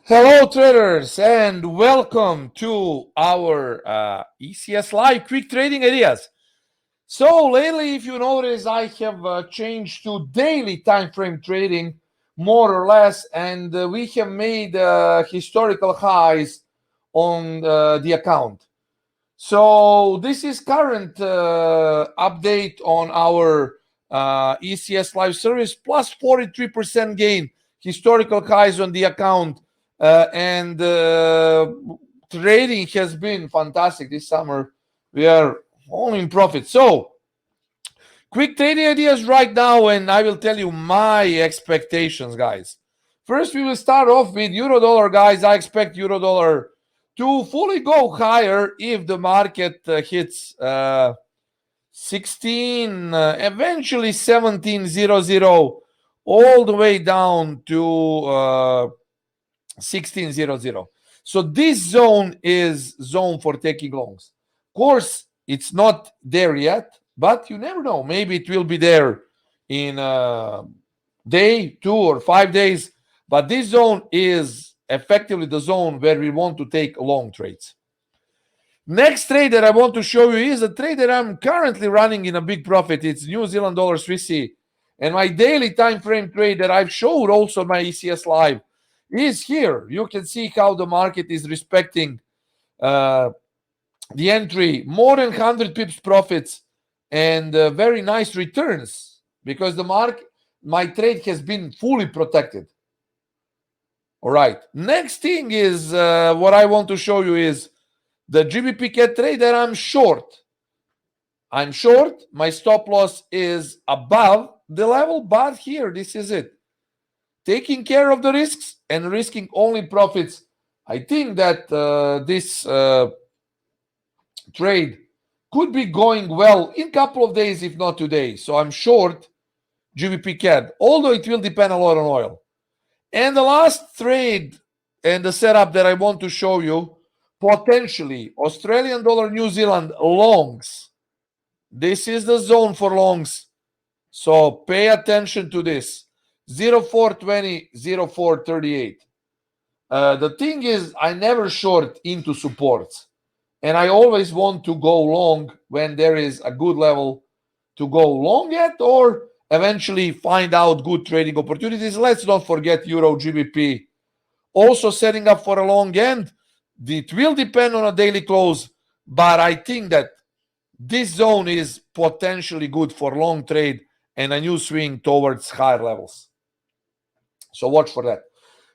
Hello traders and welcome to our ecsLIVE quick trading ideas. So lately, if you notice, I have changed to daily time frame trading more or less, and we have made historical highs on the account. So this is current update on our ecsLIVE service, plus 43% gain, historical highs on the account, and trading has been fantastic this summer. We are only in profit. So quick trading ideas right now, and I will tell you my expectations, guys. First, we will start off with euro dollar, guys. I expect euro dollar to fully go higher if the market hits 16, eventually 17.00, all the way down to 16.00. So this zone is zone for taking longs. Of course, it's not there yet, but you never know. Maybe it will be there in a day, 2 or 5 days. But this zone is effectively the zone where we want to take long trades. Next trade that I want to show you is a trade that I'm currently running in a big profit. It's New Zealand dollar Swissy. And my daily time frame trade that I've showed also my ecsLIVE is here. You can see how the market is respecting the entry, more than 100 pips profits, and very nice returns because my trade has been fully protected. All right. Next thing is what I want to show you is the GBP CAD trade that I'm short. I'm short. My stop loss is above the level, but here, this is it. Taking care of the risks and risking only profits. I think that this trade could be going well in a couple of days, if not today. So I'm short GBP CAD, although it will depend a lot on oil. And the last trade and the setup that I want to show you, potentially Australian dollar New Zealand longs. This is the zone for longs. So pay attention to this. 0420, 0438. The thing is, I never short into supports. And I always want to go long when there is a good level to go long at, or eventually find out good trading opportunities. Let's not forget Euro GBP. Also setting up for a long end. It will depend on a daily close, but I think that this zone is potentially good for long trade and a new swing towards higher levels. So watch for that.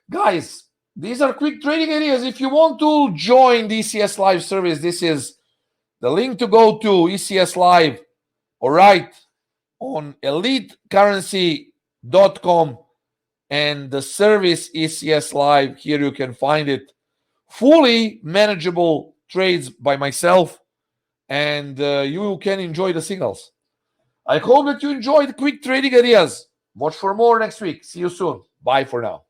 Guys, these are quick trading ideas. If you want to join the ecsLIVE service, this is the link to go to ecsLIVE. All right, on ElliottCurrency.com, and the service ecsLIVE. Here you can find it. Fully manageable trades by myself, and you can enjoy the signals. I hope that you enjoyed quick trading ideas. Watch for more next week. See you soon. Bye for now.